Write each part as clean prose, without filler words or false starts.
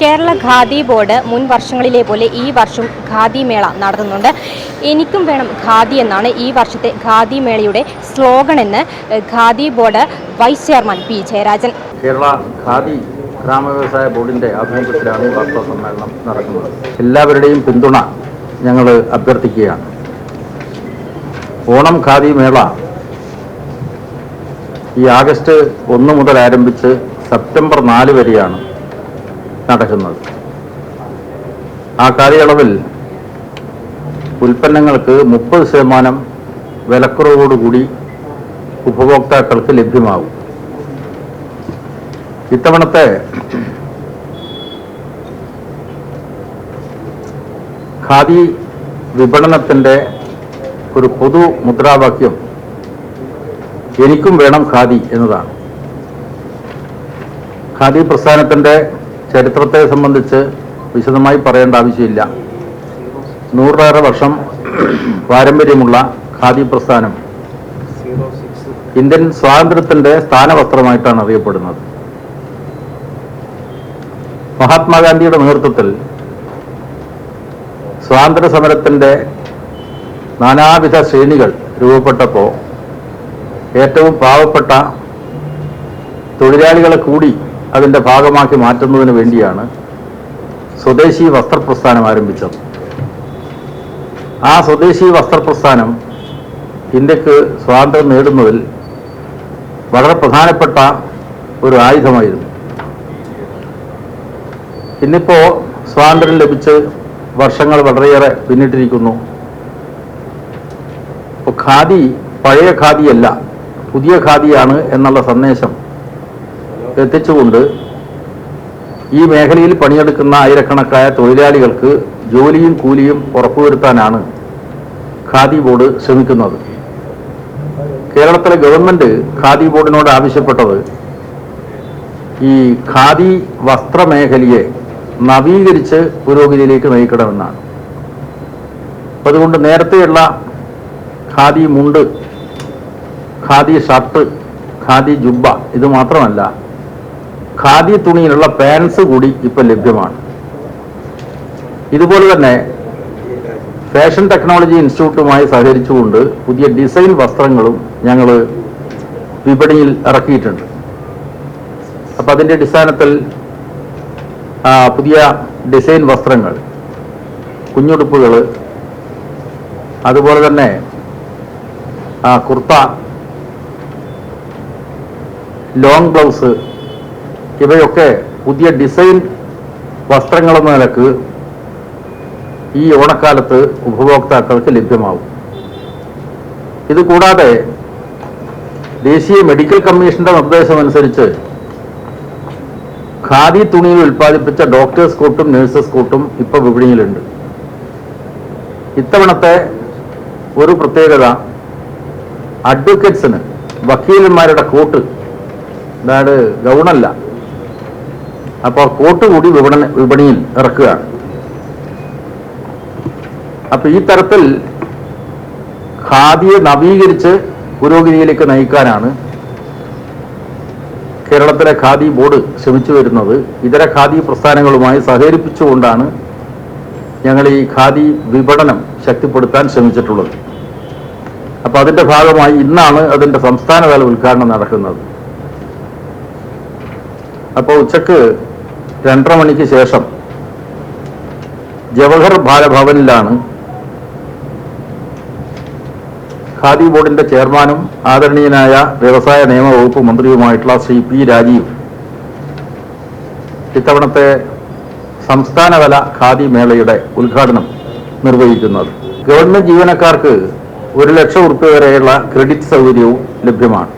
Kerala khadi board മുൻ വർഷങ്ങളിലെ പോലെ ഈ വർഷം ഖാദി മേള നടത്തുന്നുണ്ട്. എനിക്കും വേണം ഖാദി എന്നാണ് ഈ വർഷത്തെ ഖാദി മേളയുടെ സ്ലോഗൻ എന്ന് Khadi board vice chairman P Jayarajan. Kerala Khadi ഗ്രാമ വ്യവസായ ബോർഡിൻ്റെ ആഭിമുഖ്യത്തിലാണ് ഈ വാർത്താ സമ്മേളനം നടക്കുന്നത്. എല്ലാവരുടെയും പിന്തുണ ഞങ്ങൾ അഭ്യർത്ഥിക്കുകയാണ്. ഓണം ഖാദി മേള ഈ ആഗസ്റ്റ് 1 മുതൽ ആരംഭിച്ച് സെപ്റ്റംബർ 4 വരെയാണ് നടക്കുന്നത്. ആ കാലയളവിൽ ഉൽപ്പന്നങ്ങൾക്ക് 30% വിലക്കുറവോടുകൂടി ഉപഭോക്താക്കൾക്ക് ലഭ്യമാകും. ഇത്തവണത്തെ ഖാദി വിപണനത്തിൻ്റെ ഒരു പൊതു മുദ്രാവാക്യം എനിക്കും വേണം ഖാദി എന്നതാണ്. ഖാദി പ്രസ്ഥാനത്തിൻ്റെ ചരിത്രത്തെ സംബന്ധിച്ച് വിശദമായി പറയേണ്ട ആവശ്യമില്ല. 100 വർഷം പാരമ്പര്യമുള്ള ഖാദി പ്രസ്ഥാനം ഇന്ത്യൻ സ്വാതന്ത്ര്യത്തിൻ്റെ സ്ഥാനവസ്ത്രമായിട്ടാണ് അറിയപ്പെടുന്നത്. മഹാത്മാഗാന്ധിയുടെ നേതൃത്വത്തിൽ സ്വാതന്ത്ര്യ സമരത്തിൻ്റെ നാനാവിധ ശ്രേണികൾ രൂപപ്പെട്ടപ്പോൾ ഏറ്റവും പാവപ്പെട്ട തൊഴിലാളികളെ കൂടി അതിൻ്റെ ഭാഗമാക്കി മാറ്റുന്നതിന് വേണ്ടിയാണ് സ്വദേശി വസ്ത്രപ്രസ്ഥാനം ആരംഭിച്ചത്. ആ സ്വദേശി വസ്ത്രപ്രസ്ഥാനം ഇന്ത്യക്ക് സ്വാതന്ത്ര്യം നേടുന്നതിൽ വളരെ പ്രധാനപ്പെട്ട ഒരു ആയുധമായിരുന്നു. ഇന്നിപ്പോൾ സ്വാതന്ത്ര്യം ലഭിച്ച് വർഷങ്ങൾ വളരെയേറെ പിന്നിട്ടിരിക്കുന്നു. ഇപ്പോൾ ഖാദി പഴയ ഖാദിയല്ല, പുതിയ ഖാദിയാണ് എന്നുള്ള സന്ദേശം എത്തിച്ചുകൊണ്ട് ഈ മേഖലയിൽ പണിയെടുക്കുന്ന ആയിരക്കണക്കായ തൊഴിലാളികൾക്ക് ജോലിയും കൂലിയും ഉറപ്പുവരുത്താനാണ് ഖാദി ബോർഡ് ശ്രമിക്കുന്നത്. കേരളത്തിലെ ഗവൺമെൻറ് ഖാദി ബോർഡിനോട് ആവശ്യപ്പെട്ടത് ഈ ഖാദി വസ്ത്രമേഖലയെ നവീകരിച്ച് പുരോഗതിയിലേക്ക് നയിക്കണമെന്നാണ്. അതുകൊണ്ട് നേരത്തെയുള്ള ഖാദി മുണ്ട്, ഖാദി ഷർട്ട്, ഖാദി ജുബ്ബ ഇത് മാത്രമല്ല, ഖാദി തുണിയിലുള്ള പാൻസ് കൂടി ഇപ്പം ലഭ്യമാണ്. ഇതുപോലെ തന്നെ ഫാഷൻ ടെക്നോളജി ഇൻസ്റ്റിറ്റ്യൂട്ടുമായി സഹകരിച്ചുകൊണ്ട് പുതിയ ഡിസൈൻ വസ്ത്രങ്ങളും ഞങ്ങൾ വിപണിയിൽ ഇറക്കിയിട്ടുണ്ട്. അപ്പം അതിൻ്റെ അടിസ്ഥാനത്തിൽ പുതിയ ഡിസൈൻ വസ്ത്രങ്ങൾ, കുഞ്ഞുടുപ്പുകൾ, അതുപോലെ തന്നെ കുർത്ത, ലോങ് ബ്ലൗസ് ഇവയൊക്കെ പുതിയ ഡിസൈൻ വസ്ത്രങ്ങളെന്ന നിലക്ക് ഈ ഓണക്കാലത്ത് ഉപഭോക്താക്കൾക്ക് ലഭ്യമാകും. ഇതുകൂടാതെ ദേശീയ മെഡിക്കൽ കമ്മീഷന്റെ നിർദ്ദേശമനുസരിച്ച് ഖാദി തുണിയിൽ ഉൽപ്പാദിപ്പിച്ച ഡോക്ടേഴ്സ് കോട്ടും നഴ്സസ് കോട്ടും ഇപ്പോൾ വിപണിയിലുണ്ട്. ഇത്തവണത്തെ ഒരു പ്രത്യേകത, അഡ്വക്കേറ്റ്സിന്, വക്കീലന്മാരുടെ കോട്ട്, അതായത് ഗൗണല്ല, അപ്പോൾ കോട്ട് കൂടി വിപണിയിൽ ഇറക്കുകയാണ്. അപ്പോൾ ഈ തരത്തിൽ ഖാദിയെ നവീകരിച്ച് പുരോഗതിയിലേക്ക് നയിക്കാനാണ് കേരളത്തിലെ ഖാദി ബോർഡ് ശ്രമിച്ചു വരുന്നത്. ഇതര ഖാദി പ്രസ്ഥാനങ്ങളുമായി സഹകരിപ്പിച്ചുകൊണ്ടാണ് ഞങ്ങൾ ഈ ഖാദി വിപണനം ശക്തിപ്പെടുത്താൻ ശ്രമിച്ചിട്ടുള്ളത്. അപ്പോൾ അതിൻ്റെ ഭാഗമായി ഇന്നാണ് അതിൻ്റെ സംസ്ഥാനതല ഉദ്ഘാടനം നടക്കുന്നത്. അപ്പോൾ ഉച്ചക്ക് 2:30 മണിക്ക് ശേഷം ജവഹർ ബാലഭവനിലാണ് ഖാദി ബോർഡിൻ്റെ ചെയർമാനും ആദരണീയനായ വ്യവസായ നിയമ വകുപ്പ് മന്ത്രിയുമായിട്ടുള്ള ശ്രീ പി രാജീവ് ഇത്തവണത്തെ സംസ്ഥാനതല ഖാദി മേളയുടെ ഉദ്ഘാടനം നിർവഹിക്കുന്നത്. ഗവൺമെൻറ് ജീവനക്കാർക്ക് 1 ലക്ഷം രൂപ വരെയുള്ള ക്രെഡിറ്റ് സൗകര്യവും ലഭ്യമാണ്.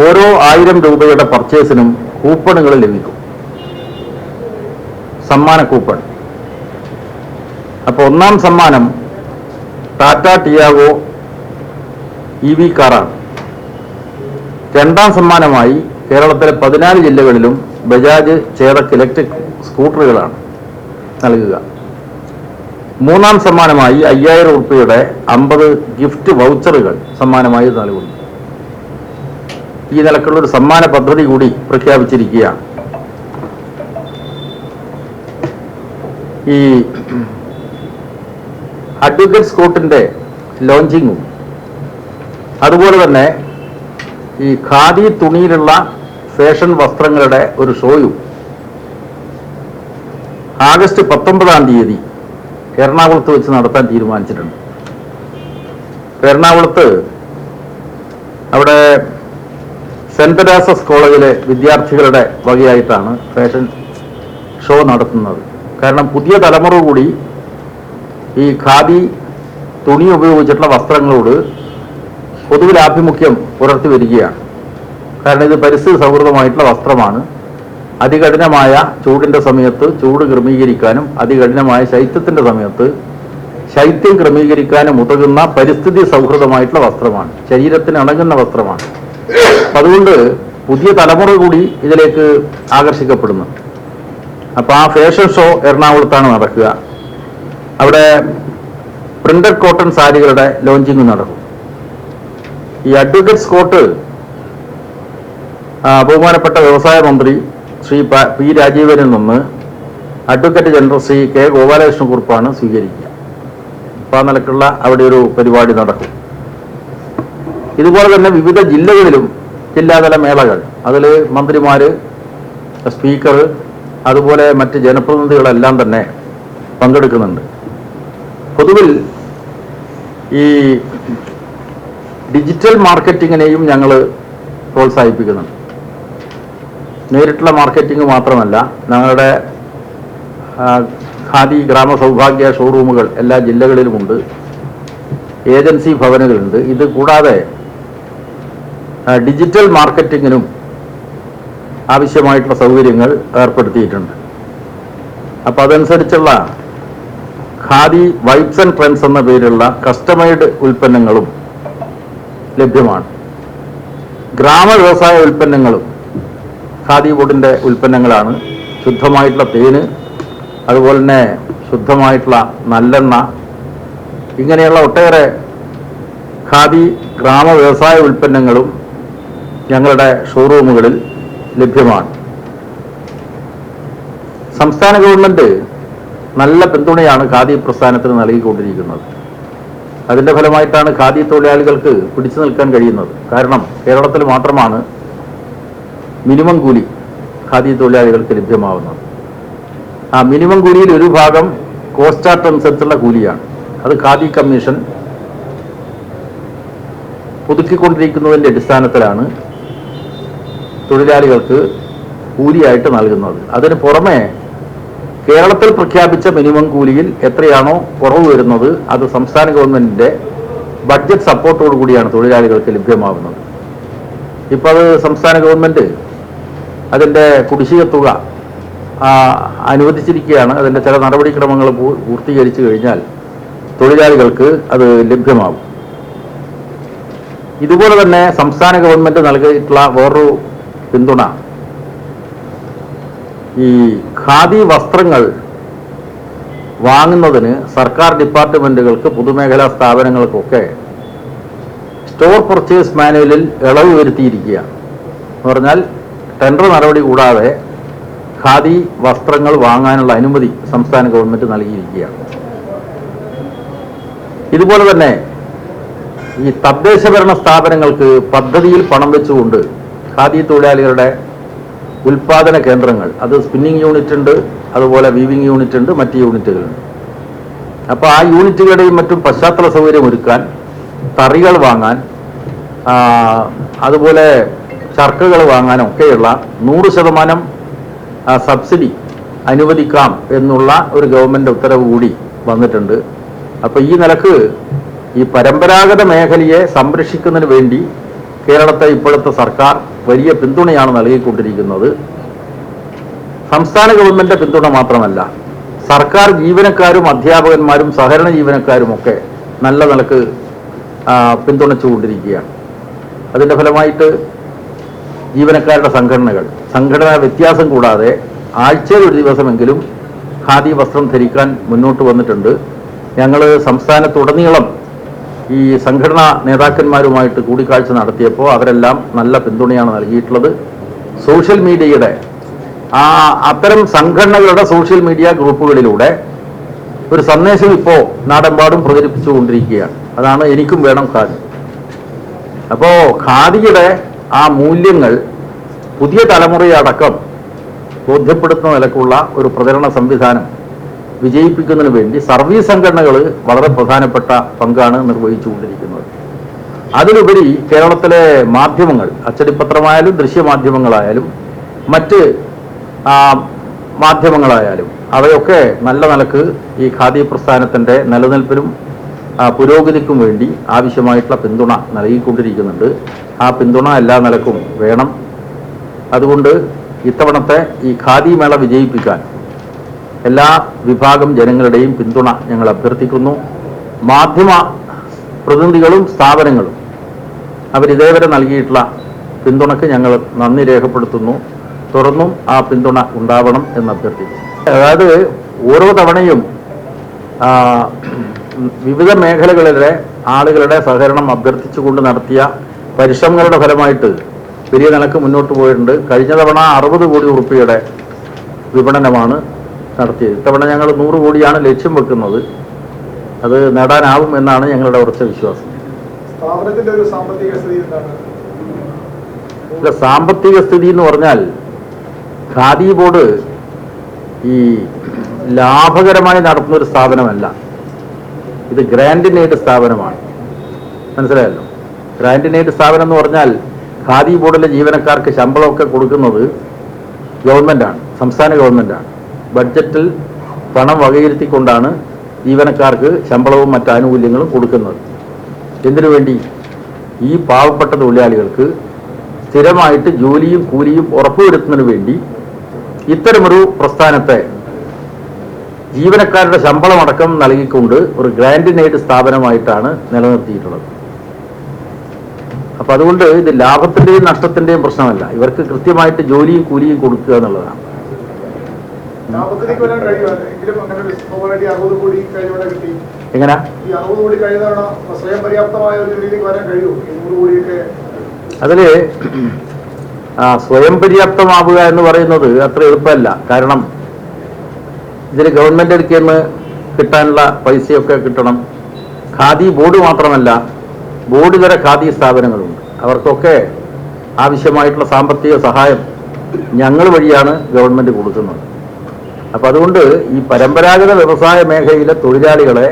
ഓരോ 1000 രൂപയുടെ പർച്ചേസിനും കൂപ്പണുകൾ ലഭിക്കും, സമ്മാന കൂപ്പൺ. അപ്പോൾ 1ാം സമ്മാനം ടാറ്റ ടിയാഗോ EV കാറാണ്. 2ാം സമ്മാനമായി കേരളത്തിലെ 14 ജില്ലകളിലും ബജാജ് ചേതക് ഇലക്ട്രിക് സ്കൂട്ടറുകളാണ് നൽകുക. 3ാം സമ്മാനമായി 5000 രൂപയുടെ 50 ഗിഫ്റ്റ് വൗച്ചറുകൾ സമ്മാനമായി നൽകുന്നു. ഈ നിലക്കുള്ളൊരു സമ്മാന പദ്ധതി കൂടി പ്രഖ്യാപിച്ചിരിക്കുകയാണ്. ഈ അഡ്വക്കേറ്റ്സ് കോർട്ടിൻ്റെ ലോഞ്ചിങ്ങും അതുപോലെ തന്നെ ഈ ഖാദി തുണിയിലുള്ള ഫാഷൻ വസ്ത്രങ്ങളുടെ ഒരു ഷോയും ആഗസ്റ്റ് 19-ാം തീയതി എറണാകുളത്ത് വെച്ച് നടത്താൻ തീരുമാനിച്ചിട്ടുണ്ട്. എറണാകുളത്ത് അവിടെ സെന്റ് തെരേസസ് കോളേജിലെ വിദ്യാർത്ഥികളുടെ വകയായിട്ടാണ് ഫാഷൻ ഷോ നടത്തുന്നത്. കാരണം പുതിയ തലമുറ കൂടി ഈ ഖാദി തുണി ഉപയോഗിച്ചിട്ടുള്ള വസ്ത്രങ്ങളോട് പൊതുവിൽ ആഭിമുഖ്യം പുലർത്തി വരികയാണ്. കാരണം ഇത് പരിസ്ഥിതി സൗഹൃദമായിട്ടുള്ള വസ്ത്രമാണ്. അതികഠിനമായ ചൂടിൻ്റെ സമയത്ത് ചൂട് ക്രമീകരിക്കാനും അതികഠിനമായ ശൈത്യത്തിൻ്റെ സമയത്ത് ശൈത്യം ക്രമീകരിക്കാനും ഉതകുന്ന പരിസ്ഥിതി സൗഹൃദമായിട്ടുള്ള വസ്ത്രമാണ്. ശരീരത്തിന് ഇണങ്ങുന്ന വസ്ത്രമാണ്. അതുകൊണ്ട് പുതിയ തലമുറ കൂടി ഇതിലേക്ക് ആകർഷിക്കപ്പെടുന്നു. അപ്പോൾ ആ ഫാഷൻ ഷോ എറണാകുളത്താണ് നടക്കുക. അവിടെ പ്രിന്റഡ് കോട്ടൺ സാരികളുടെ ലോഞ്ചിങ് നടക്കും. ഈ അഡ്വക്കേറ്റ്സ് കോർട്ട് ബഹുമാനപ്പെട്ട വ്യവസായ മന്ത്രി ശ്രീ പി രാജീവനിൽ നിന്ന് അഡ്വക്കേറ്റ് ജനറൽ ശ്രീ കെ ഗോപാലകൃഷ്ണക്കുറുപ്പാണ് സ്വീകരിക്കുക. അപ്പോൾ ആ നിലക്കുള്ള അവിടെ ഒരു പരിപാടി നടക്കും. ഇതുപോലെ തന്നെ വിവിധ ജില്ലകളിലും ജില്ലാതല മേളകൾ, അതിൽ മന്ത്രിമാർ, സ്പീക്കർ, അതുപോലെ മറ്റ് ജനപ്രതിനിധികളെല്ലാം തന്നെ പങ്കെടുക്കുന്നുണ്ട്. പൊതുവിൽ ഈ ഡിജിറ്റൽ മാർക്കറ്റിങ്ങിനെയും ഞങ്ങൾ പ്രോത്സാഹിപ്പിക്കുന്നുണ്ട്. നേരിട്ടുള്ള മാർക്കറ്റിംഗ് മാത്രമല്ല, ഞങ്ങളുടെ ഖാദി ഗ്രാമ സൗഭാഗ്യ ഷോറൂമുകൾ എല്ലാ ജില്ലകളിലുമുണ്ട്, ഏജൻസി ഭവനുകളുണ്ട്. ഇത് കൂടാതെ ഡിജിറ്റൽ മാർക്കറ്റിങ്ങിനും ആവശ്യമായിട്ടുള്ള സൗകര്യങ്ങൾ ഏർപ്പെടുത്തിയിട്ടുണ്ട്. അപ്പോൾ അതനുസരിച്ചുള്ള ഖാദി വൈബ്സ് ആൻഡ് ട്രെൻഡ്സ് എന്ന പേരിലുള്ള കസ്റ്റമൈഡ് ഉൽപ്പന്നങ്ങളും ലഭ്യമാണ്. ഗ്രാമ വ്യവസായ ഉൽപ്പന്നങ്ങളും ഖാദി ബോർഡിൻ്റെ ഉൽപ്പന്നങ്ങളാണ്. ശുദ്ധമായിട്ടുള്ള തേന്, അതുപോലെ തന്നെ ശുദ്ധമായിട്ടുള്ള നല്ലെണ്ണ, ഇങ്ങനെയുള്ള ഒട്ടേറെ ഖാദി ഗ്രാമ വ്യവസായ ഉൽപ്പന്നങ്ങളും ഞങ്ങളുടെ ഷോറൂമുകളിൽ ലഭ്യമാണ്. സംസ്ഥാന ഗവൺമെൻറ് നല്ല പിന്തുണയാണ് ഖാദി പ്രസ്ഥാനത്തിന് നൽകിക്കൊണ്ടിരിക്കുന്നത്. അതിൻ്റെ ഫലമായിട്ടാണ് ഖാദി തൊഴിലാളികൾക്ക് പിടിച്ചു നിൽക്കാൻ കഴിയുന്നത്. കാരണം കേരളത്തിൽ മാത്രമാണ് മിനിമം കൂലി ഖാദി തൊഴിലാളികൾക്ക് ലഭ്യമാവുന്നത്. ആ മിനിമം കൂലിയിൽ ഒരു ഭാഗം കോസ്റ്റ് ചാർട്ട് അനുസരിച്ചുള്ള കൂലിയാണ്. അത് ഖാദി കമ്മീഷൻ പുതുക്കിക്കൊണ്ടിരിക്കുന്നതിൻ്റെ അടിസ്ഥാനത്തിലാണ് തൊഴിലാളികൾക്ക് കൂലിയായിട്ട് നൽകുന്നത്. അതിന് പുറമെ കേരളത്തിൽ പ്രഖ്യാപിച്ച മിനിമം കൂലിയിൽ എത്രയാണോ കുറവ് വരുന്നത് അത് സംസ്ഥാന ഗവൺമെൻറ്റിൻ്റെ ബഡ്ജറ്റ് സപ്പോർട്ടോടു കൂടിയാണ് തൊഴിലാളികൾക്ക് ലഭ്യമാകുന്നത്. ഇപ്പോൾ അത് സംസ്ഥാന ഗവൺമെൻറ് അതിൻ്റെ കുടിശ്ശിക തുക അനുവദിച്ചിരിക്കുകയാണ്. അതിൻ്റെ ചില നടപടിക്രമങ്ങൾ പൂർത്തീകരിച്ചു കഴിഞ്ഞാൽ തൊഴിലാളികൾക്ക് അത് ലഭ്യമാകും. ഇതുപോലെ തന്നെ സംസ്ഥാന ഗവൺമെൻറ് നൽകിയിട്ടുള്ള വേറൊരു പിന്തുണ, ഈ ഖാദി വസ്ത്രങ്ങൾ വാങ്ങുന്നതിന് സർക്കാർ ഡിപ്പാർട്ട്മെൻറ്റുകൾക്ക് പൊതുമേഖലാ സ്ഥാപനങ്ങൾക്കൊക്കെ സ്റ്റോർ പർച്ചേസ് മാനുവലിൽ ഇളവ് വരുത്തിയിരിക്കുകയാണ്. എന്ന് പറഞ്ഞാൽ ടെൻഡർ നടപടി കൂടാതെ ഖാദി വസ്ത്രങ്ങൾ വാങ്ങാനുള്ള അനുമതി സംസ്ഥാന ഗവൺമെൻറ് നൽകിയിരിക്കുകയാണ്. ഇതുപോലെ തന്നെ ഈ തദ്ദേശഭരണ സ്ഥാപനങ്ങൾക്ക് പദ്ധതിയിൽ പണം വെച്ചുകൊണ്ട് ഖാദി തൊഴിലാളികളുടെ ഉൽപാദന കേന്ദ്രങ്ങൾ, അത് സ്പിന്നിങ് യൂണിറ്റ് ഉണ്ട്, അതുപോലെ വീവിങ് യൂണിറ്റ് ഉണ്ട്, മറ്റ് യൂണിറ്റുകളുണ്ട്. അപ്പോൾ ആ യൂണിറ്റുകളുടെയും മറ്റും പശ്ചാത്തല സൗകര്യം ഒരുക്കാൻ, തറികൾ വാങ്ങാൻ, അതുപോലെ ചർക്കകൾ വാങ്ങാനൊക്കെയുള്ള 100% സബ്സിഡി അനുവദിക്കാം എന്നുള്ള ഒരു ഗവൺമെൻറ് ഉത്തരവ് കൂടി വന്നിട്ടുണ്ട്. അപ്പോൾ ഈ നിലക്ക് ഈ പരമ്പരാഗത മേഖലയെ സംരക്ഷിക്കുന്നതിന് വേണ്ടി കേരളത്തെ ഇപ്പോഴത്തെ സർക്കാർ വലിയ പിന്തുണയാണ് നൽകിക്കൊണ്ടിരിക്കുന്നത്. സംസ്ഥാന ഗവൺമെൻറ് പിന്തുണ മാത്രമല്ല, സർക്കാർ ജീവനക്കാരും അധ്യാപകന്മാരും സഹകരണ ജീവനക്കാരുമൊക്കെ നല്ല നിലക്ക് പിന്തുണച്ചുകൊണ്ടിരിക്കുകയാണ്. അതിൻ്റെ ഫലമായിട്ട് ജീവനക്കാരുടെ സംഘടനാ വ്യത്യാസം കൂടാതെ ആഴ്ചയിൽ ഒരു ദിവസമെങ്കിലും ഖാദി വസ്ത്രം ധരിക്കാൻ മുന്നോട്ട് വന്നിട്ടുണ്ട്. ഞങ്ങൾ സംസ്ഥാനത്തുടനീളം ഈ സംഘടനാ നേതാക്കന്മാരുമായിട്ട് കൂടിക്കാഴ്ച നടത്തിയപ്പോൾ അവരെല്ലാം നല്ല പിന്തുണയാണ് നൽകിയിട്ടുള്ളത്. സോഷ്യൽ മീഡിയയുടെ അത്തരം സംഘടനകളുടെ സോഷ്യൽ മീഡിയ ഗ്രൂപ്പുകളിലൂടെ ഒരു സന്ദേശം ഇപ്പോൾ നാടെമ്പാടും പ്രചരിപ്പിച്ചുകൊണ്ടിരിക്കുകയാണ്. അതാണ് എനിക്കും വേണം ഖാദി. അപ്പോൾ ഖാദിയുടെ ആ മൂല്യങ്ങൾ പുതിയ തലമുറയടക്കം ബോധ്യപ്പെടുത്തുന്ന നിലക്കുള്ള ഒരു പ്രചരണ സംവിധാനം വിജയിപ്പിക്കുന്നതിന് വേണ്ടി സർവീസ് സംഘടനകൾ വളരെ പ്രധാനപ്പെട്ട പങ്കാണ് നിർവഹിച്ചുകൊണ്ടിരിക്കുന്നത്. അതിലുപരി കേരളത്തിലെ മാധ്യമങ്ങൾ, അച്ചടിപത്രമായാലും ദൃശ്യമാധ്യമങ്ങളായാലും മറ്റ് മാധ്യമങ്ങളായാലും അവയൊക്കെ നല്ല നിലക്ക് ഈ ഖാദി പ്രസ്ഥാനത്തിൻ്റെ നിലനിൽപ്പിനും പുരോഗതിക്കും വേണ്ടി ആവശ്യമായിട്ടുള്ള പിന്തുണ നൽകിക്കൊണ്ടിരിക്കുന്നുണ്ട്. ആ പിന്തുണ എല്ലാ നിലക്കും വേണം. അതുകൊണ്ട് ഇത്തവണത്തെ ഈ ഖാദി മേള വിജയിപ്പിക്കാൻ എല്ലാ വിഭാഗം ജനങ്ങളുടെയും പിന്തുണ ഞങ്ങൾ അഭ്യർത്ഥിക്കുന്നു. മാധ്യമ പ്രതിനിധികളും സ്ഥാപനങ്ങളും അവരിതേവരെ നൽകിയിട്ടുള്ള പിന്തുണയ്ക്ക് ഞങ്ങൾ നന്ദി രേഖപ്പെടുത്തുന്നു. തുടർന്നും ആ പിന്തുണ ഉണ്ടാവണം എന്ന് അഭ്യർത്ഥിക്കുന്നു. അതായത് ഓരോ തവണയും വിവിധ മേഖലകളിലെ ആളുകളുടെ സഹകരണം അഭ്യർത്ഥിച്ചുകൊണ്ട് നടത്തിയ പരിശ്രമങ്ങളുടെ ഫലമായിട്ട് വലിയ നിലക്ക് മുന്നോട്ട് പോയിട്ടുണ്ട്. കഴിഞ്ഞ തവണ 60 കോടി രൂപയുടെ വിപണനമാണ് നടത്തിയത്. ഇത്തവണ ഞങ്ങൾ 100 കോടിയാണ് ലക്ഷ്യം വെക്കുന്നത്. അത് നേടാനാവും എന്നാണ് ഞങ്ങളുടെ ഉറച്ച വിശ്വാസം. സാമ്പത്തിക സ്ഥിതി എന്ന് പറഞ്ഞാൽ ഖാദി ബോർഡ് ഈ ലാഭകരമായി നടത്തുന്ന ഒരു സ്ഥാപനമല്ല. ഇത് ഗ്രാൻഡ് ഇൻ എയ്ഡ് സ്ഥാപനമാണ്. മനസ്സിലായല്ലോ. ഗ്രാൻഡ് ഇൻ എയ്ഡ് സ്ഥാപനം എന്ന് പറഞ്ഞാൽ ഖാദി ബോർഡിലെ ജീവനക്കാർക്ക് ശമ്പളമൊക്കെ കൊടുക്കുന്നത് ഗവൺമെൻറ്റാണ്, സംസ്ഥാന ഗവൺമെൻറ്റാണ്. ബഡ്ജറ്റിൽ പണം വകയിരുത്തിക്കൊണ്ടാണ് ജീവനക്കാർക്ക് ശമ്പളവും മറ്റ് ആനുകൂല്യങ്ങളും കൊടുക്കുന്നത്. എന്തിനു വേണ്ടി? ഈ പാവപ്പെട്ട തൊഴിലാളികൾക്ക് സ്ഥിരമായിട്ട് ജോലിയും കൂലിയും ഉറപ്പുവരുത്തുന്നതിന് വേണ്ടി ഇത്തരമൊരു പ്രസ്ഥാനത്തെ ജീവനക്കാരുടെ ശമ്പളമടക്കം നൽകിക്കൊണ്ട് ഒരു ഗ്രാൻഡ് ഇൻ എയ്ഡ് സ്ഥാപനമായിട്ടാണ് നിലനിർത്തിയിട്ടുള്ളത്. അപ്പം അതുകൊണ്ട് ഇത് ലാഭത്തിൻ്റെയും നഷ്ടത്തിൻ്റെയും പ്രശ്നമല്ല. ഇവർക്ക് കൃത്യമായിട്ട് ജോലിയും കൂലിയും കൊടുക്കുക എന്നുള്ളതാണ്. എങ്ങനെ അതില് സ്വയം പര്യാപ്തമാവുക എന്ന് പറയുന്നത് അത്ര എളുപ്പമല്ല. കാരണം ഇതിന് ഗവൺമെന്റ് അടുക്കൽ നിന്ന് കിട്ടാനുള്ള പൈസയൊക്കെ കിട്ടണം. ഖാദി ബോർഡ് മാത്രമല്ല, ബോർഡ് തര ഖാദി സ്ഥാപനങ്ങളുണ്ട്. അവർക്കൊക്കെ ആവശ്യമായിട്ടുള്ള സാമ്പത്തിക സഹായം ഞങ്ങൾ വഴിയാണ് ഗവൺമെന്റ് കൊടുക്കുന്നത്. അപ്പം അതുകൊണ്ട് ഈ പരമ്പരാഗത വ്യവസായ മേഖലയിലെ തൊഴിലാളികളെ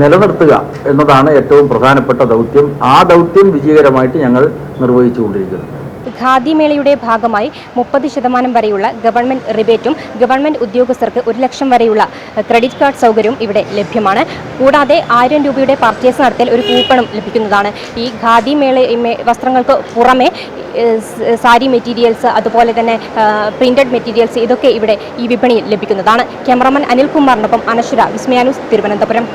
നിലനിർത്തുക എന്നതാണ് ഏറ്റവും പ്രധാനപ്പെട്ട ദൗത്യം. ആ ദൗത്യം വിജയകരമായിട്ട് ഞങ്ങൾ നിർവഹിച്ചുകൊണ്ടിരിക്കുന്നു. ഖാദി മേളയുടെ ഭാഗമായി 30% വരെയുള്ള ഗവൺമെന്റ് റിബേറ്റും ഗവൺമെന്റ് ഉദ്യോഗസ്ഥർക്ക് 1 ലക്ഷം വരെയുള്ള ക്രെഡിറ്റ് കാർഡ് സൗകര്യവും ഇവിടെ ലഭ്യമാണ്. കൂടാതെ 1000 രൂപയുടെ പർച്ചേസ് നടത്തിയാൽ ഒരു കൂപ്പണും ലഭിക്കുന്നതാണ്. ഈ ഖാദി വസ്ത്രങ്ങൾക്ക് പുറമെ സാരി മെറ്റീരിയൽസ്, അതുപോലെ തന്നെ പ്രിന്റഡ് മെറ്റീരിയൽസ്, ഇതൊക്കെ ഇവിടെ ഈ വിപണിയിൽ ലഭിക്കുന്നതാണ്. ക്യാമറാമാൻ അനിൽകുമാറിനൊപ്പം അനശ്വര, വിസ്മയ ന്യൂസ്, തിരുവനന്തപുരം.